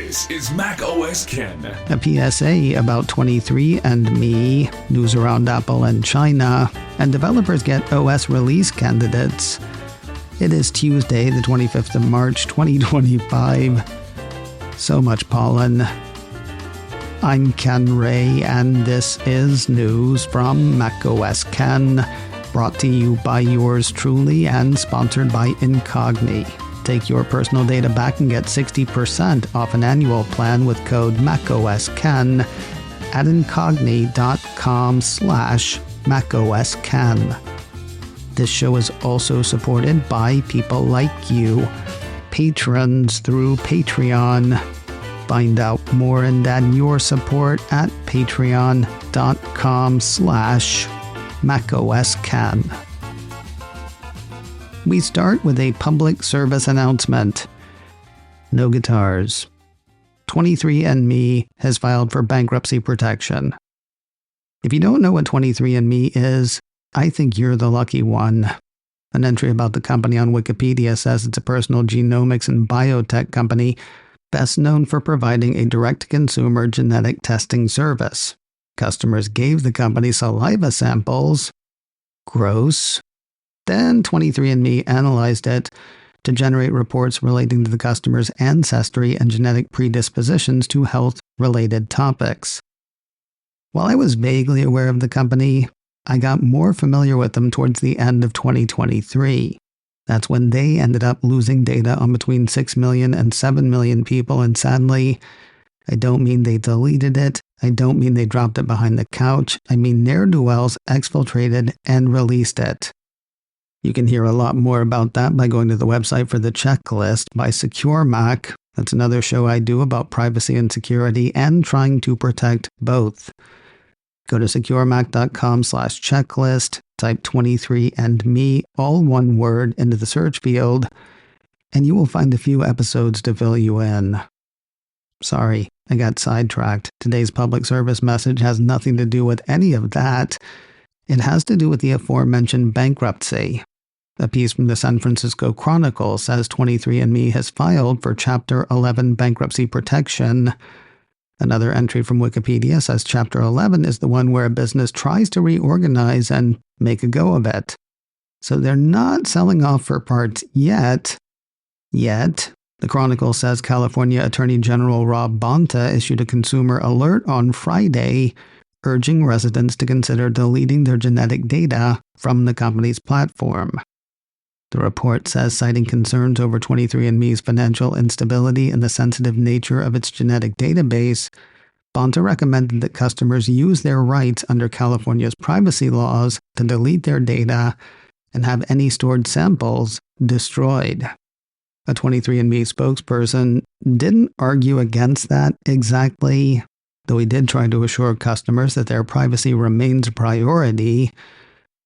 This is macOS Ken. A PSA about 23andMe, news around Apple and China, and developers get OS release candidates. It is Tuesday, the 25th of March, 2025. So much pollen. I'm Ken Ray, and this is news from macOS Ken, brought to you by yours truly and sponsored by Incogni. Take your personal data back and get 60% off an annual plan with code macOSKen at incogni.com/macOSKen. This show is also supported by people like you, patrons through Patreon. Find out more and add your support at patreon.com/macOSKen. We start with a public service announcement. No guitars. 23andMe has filed for bankruptcy protection. If you don't know what 23andMe is, I think you're the lucky one. An entry about the company on Wikipedia says it's a personal genomics and biotech company best known for providing a direct-to-consumer genetic testing service. Customers gave the company saliva samples. Gross. Then 23andMe analyzed it to generate reports relating to the customer's ancestry and genetic predispositions to health-related topics. While I was vaguely aware of the company, I got more familiar with them towards the end of 2023. That's when they ended up losing data on between 6 million and 7 million people, and sadly, I don't mean they deleted it, I don't mean they dropped it behind the couch, I mean ne'er-do-wells exfiltrated and released it. You can hear a lot more about that by going to the website for the checklist by Secure Mac. That's another show I do about privacy and security and trying to protect both. Go to securemac.com/checklist, type 23andMe, all one word, into the search field, and you will find a few episodes to fill you in. Sorry, I got sidetracked. Today's public service message has nothing to do with any of that. It has to do with the aforementioned bankruptcy. A piece from the San Francisco Chronicle says 23andMe has filed for Chapter 11 bankruptcy protection. Another entry from Wikipedia says Chapter 11 is the one where a business tries to reorganize and make a go of it. So they're not selling off for parts yet. The Chronicle says California Attorney General Rob Bonta issued a consumer alert on Friday, urging residents to consider deleting their genetic data from the company's platform. The report says, citing concerns over 23andMe's financial instability and the sensitive nature of its genetic database, Bonta recommended that customers use their rights under California's privacy laws to delete their data and have any stored samples destroyed. A 23andMe spokesperson didn't argue against that exactly, though he did try to assure customers that their privacy remains a priority.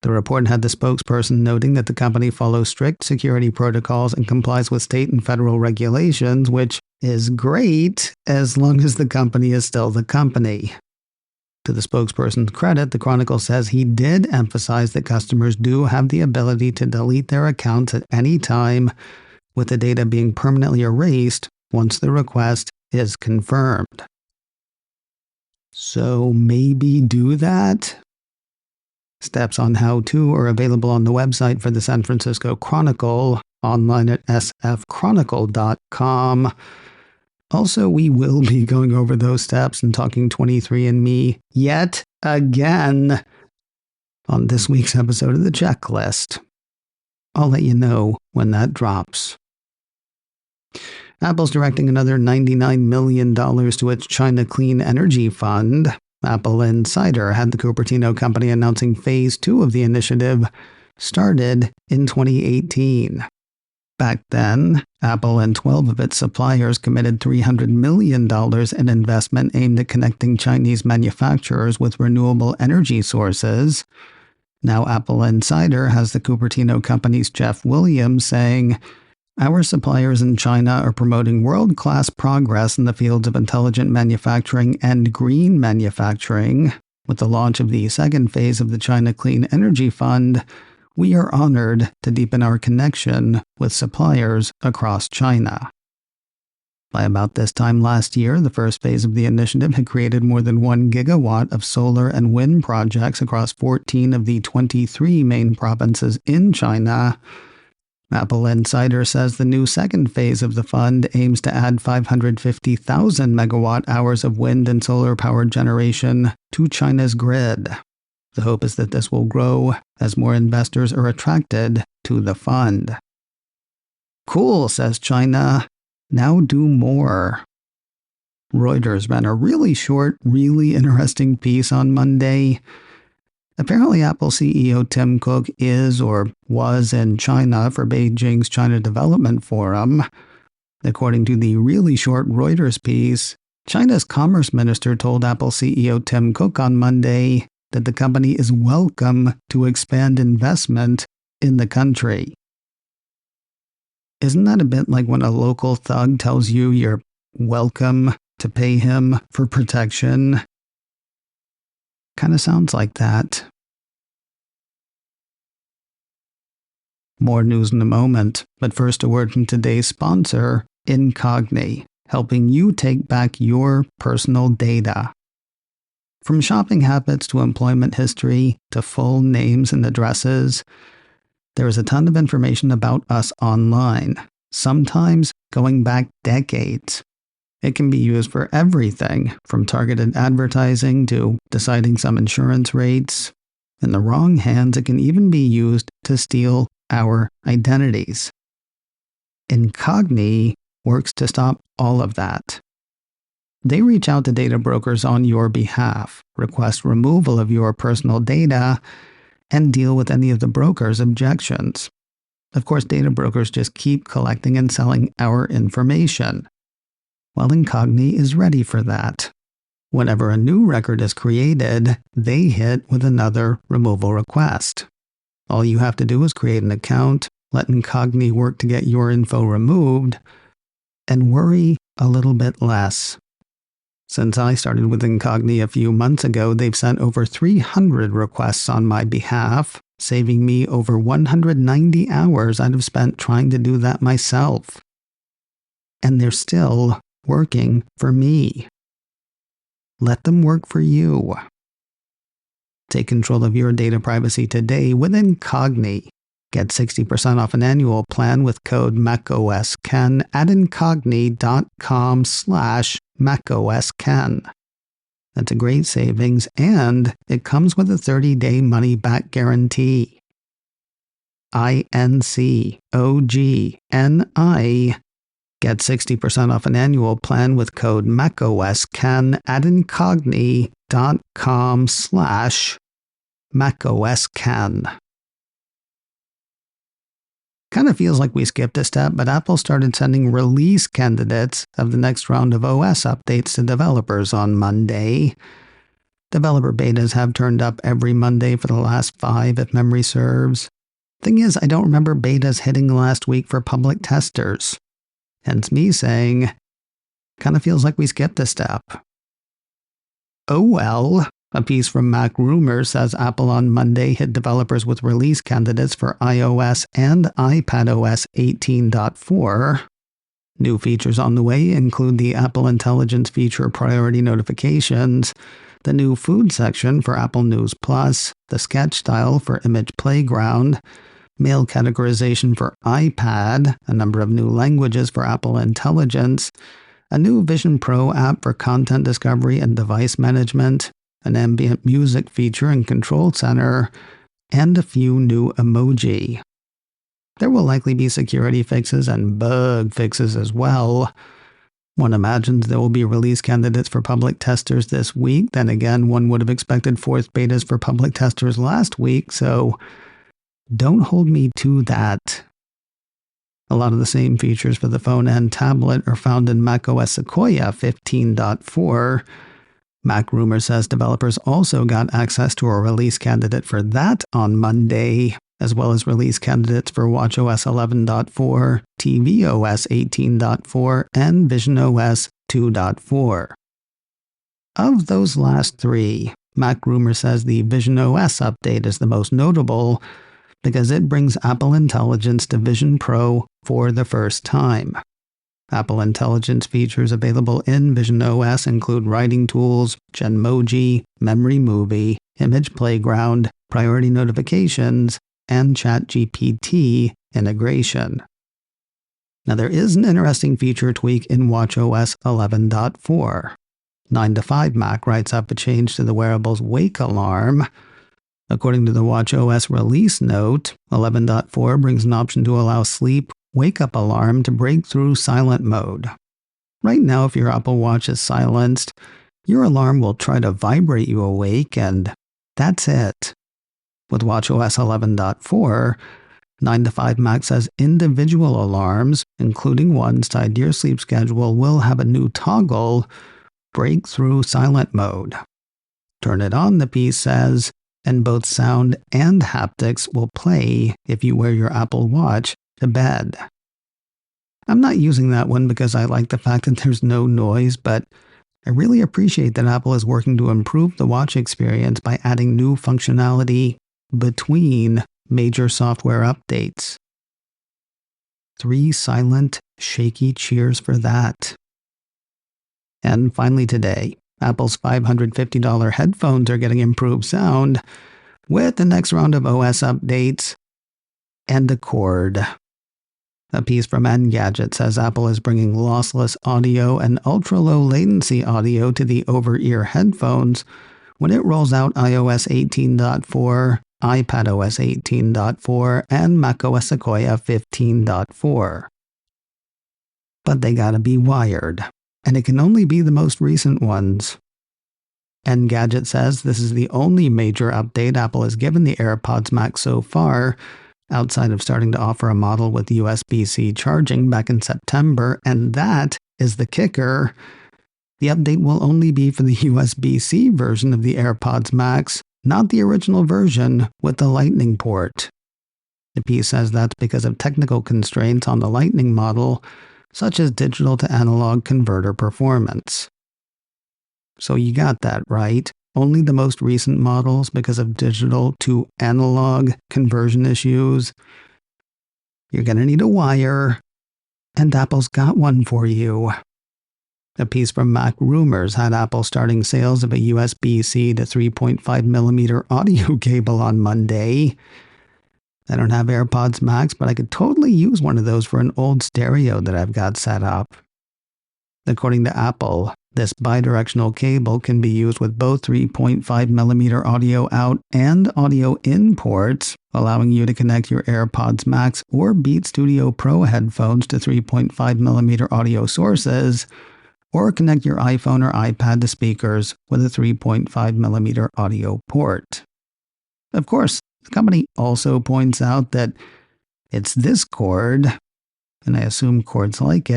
The report had the spokesperson noting that the company follows strict security protocols and complies with state and federal regulations, which is great as long as the company is still the company. To the spokesperson's credit, the Chronicle says he did emphasize that customers do have the ability to delete their accounts at any time, with the data being permanently erased once the request is confirmed. So maybe do that? Steps on how to are available on the website for the San Francisco Chronicle, online at sfchronicle.com. Also, we will be going over those steps and talking 23andMe yet again on this week's episode of the Checklist. I'll let you know when that drops. Apple's directing another $99 million to its China Clean Energy Fund. Apple Insider had the Cupertino company announcing Phase 2 of the initiative started in 2018. Back then, Apple and 12 of its suppliers committed $300 million in investment aimed at connecting Chinese manufacturers with renewable energy sources. Now Apple Insider has the Cupertino company's Jeff Williams saying, "Our suppliers in China are promoting world-class progress in the fields of intelligent manufacturing and green manufacturing. With the launch of the second phase of the China Clean Energy Fund, we are honored to deepen our connection with suppliers across China." By about this time last year, the first phase of the initiative had created more than 1 gigawatt of solar and wind projects across 14 of the 23 main provinces in China. Apple Insider says the new second phase of the fund aims to add 550,000 megawatt hours of wind and solar power generation to China's grid. The hope is that this will grow as more investors are attracted to the fund. Cool, says China. Now do more. Reuters ran a really short, really interesting piece on Monday. Apparently, Apple CEO Tim Cook is or was in China for Beijing's China Development Forum. According to the really short Reuters piece, China's Commerce Minister told Apple CEO Tim Cook on Monday that the company is welcome to expand investment in the country. Isn't that a bit like when a local thug tells you you're welcome to pay him for protection? Kind of sounds like that. More news in a moment, but first a word from today's sponsor, Incogni, helping you take back your personal data. From shopping habits to employment history to full names and addresses, there is a ton of information about us online, sometimes going back decades. It can be used for everything, from targeted advertising to deciding some insurance rates. In the wrong hands, it can even be used to steal our identities. Incogni works to stop all of that. They reach out to data brokers on your behalf, request removal of your personal data, and deal with any of the broker's objections. Of course, data brokers just keep collecting and selling our information. Well, Incogni is ready for that. Whenever a new record is created, they hit with another removal request. All you have to do is create an account, let Incogni work to get your info removed, and worry a little bit less. Since I started with Incogni a few months ago, they've sent over 300 requests on my behalf, saving me over 190 hours I'd have spent trying to do that myself. And they're still working for me. Let them work for you. Take control of your data privacy today with Incogni. Get 60% off an annual plan with code MacOSKen at incogni.com/MacOSKen. That's a great savings, and it comes with a 30-day money-back guarantee. INCOGNI. Get 60% off an annual plan with code MacOSKen at incogni.com/MacOSKen. Kind of feels like we skipped a step, but Apple started sending release candidates of the next round of OS updates to developers on Monday. Developer betas have turned up every Monday for the last 5 if memory serves. Thing is, I don't remember betas hitting last week for public testers. Hence me saying, kind of feels like we skipped a step. Oh well. A piece from Mac Rumors says Apple on Monday hit developers with release candidates for iOS and iPadOS 18.4. New features on the way include the Apple Intelligence feature priority notifications, the new food section for Apple News Plus, the sketch style for Image Playground, mail categorization for iPad, a number of new languages for Apple Intelligence, a new Vision Pro app for content discovery and device management, an ambient music feature in Control Center, and a few new emoji. There will likely be security fixes and bug fixes as well. One imagines there will be release candidates for public testers this week. Then again, one would have expected fourth betas for public testers last week, so don't hold me to that. A lot of the same features for the phone and tablet are found in macOS Sequoia 15.4. Mac Rumors says developers also got access to a release candidate for that on Monday, as well as release candidates for watchOS 11.4, tvOS 18.4, and visionOS 2.4. Of those last 3, Mac Rumors says the visionOS update is the most notable because it brings Apple Intelligence to Vision Pro for the first time. Apple Intelligence features available in visionOS include writing tools, Genmoji, Memory Movie, Image Playground, Priority Notifications, and ChatGPT integration. Now there is an interesting feature tweak in watchOS 11.4. 9to5Mac writes up a change to the wearable's wake alarm. According to the watchOS release note, 11.4 brings an option to allow sleep wake-up alarm to break through silent mode. Right now, if your Apple Watch is silenced, your alarm will try to vibrate you awake, and that's it. With watchOS 11.4, 9to5Mac says individual alarms, including ones tied to your sleep schedule, will have a new toggle, break through silent mode. Turn it on, the piece says, and both sound and haptics will play if you wear your Apple Watch to bed. I'm not using that one because I like the fact that there's no noise, but I really appreciate that Apple is working to improve the watch experience by adding new functionality between major software updates. 3 silent, shaky cheers for that. And finally today, Apple's $550 headphones are getting improved sound with the next round of OS updates and a cord. A piece from Engadget says Apple is bringing lossless audio and ultra-low latency audio to the over-ear headphones when it rolls out iOS 18.4, iPadOS 18.4, and macOS Sequoia 15.4. But they gotta be wired, and it can only be the most recent ones. Engadget says this is the only major update Apple has given the AirPods Max so far, outside of starting to offer a model with USB-C charging back in September, and that is the kicker. The update will only be for the USB-C version of the AirPods Max, not the original version with the Lightning port. The piece says that's because of technical constraints on the Lightning model, such as digital to analog converter performance. So you got that right. Only the most recent models because of digital to analog conversion issues. You're going to need a wire, and Apple's got one for you. A piece from Mac Rumors had Apple starting sales of a USB-C to 3.5mm audio cable on Monday. I don't have AirPods Max, but I could totally use one of those for an old stereo that I've got set up. According to Apple, this bidirectional cable can be used with both 3.5mm audio out and audio in ports, allowing you to connect your AirPods Max or Beat Studio Pro headphones to 3.5mm audio sources, or connect your iPhone or iPad to speakers with a 3.5mm audio port. Of course, the company also points out that it's this cord, and I assume cords like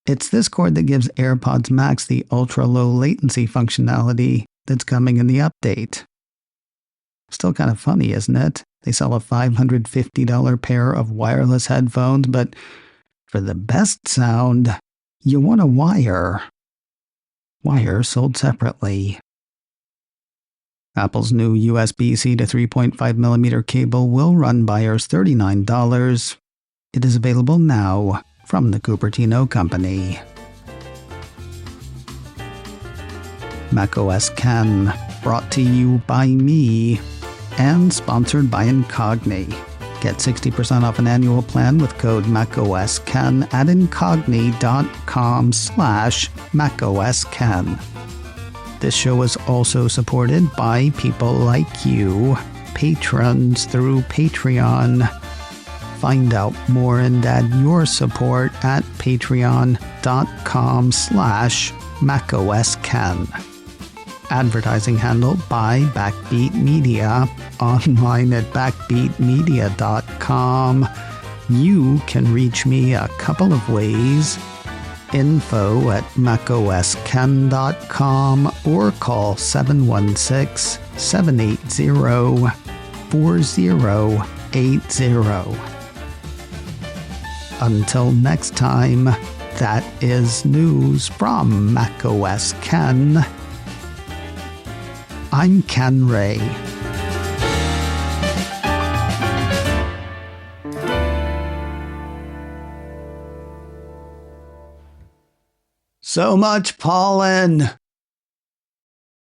it's this cord that gives AirPods Max the ultra-low latency functionality that's coming in the update. Still kind of funny, isn't it? They sell a $550 pair of wireless headphones, but for the best sound, you want a wire. Wire sold separately. Apple's new USB-C to 3.5mm cable will run buyers $39. It is available now from the Cupertino Company. macOS Ken, brought to you by me and sponsored by Incogni. Get 60% off an annual plan with code macOSKen at incogni.com/macOSKen. This show is also supported by people like you, patrons through Patreon. Find out more and add your support at patreon.com/macOSKen. Advertising handle by Backbeat Media, online at backbeatmedia.com. You can reach me a couple of ways. Info at macosken.com or call 716-780-4080. Until next time, that is news from macOS Ken. I'm Ken Ray. So much pollen!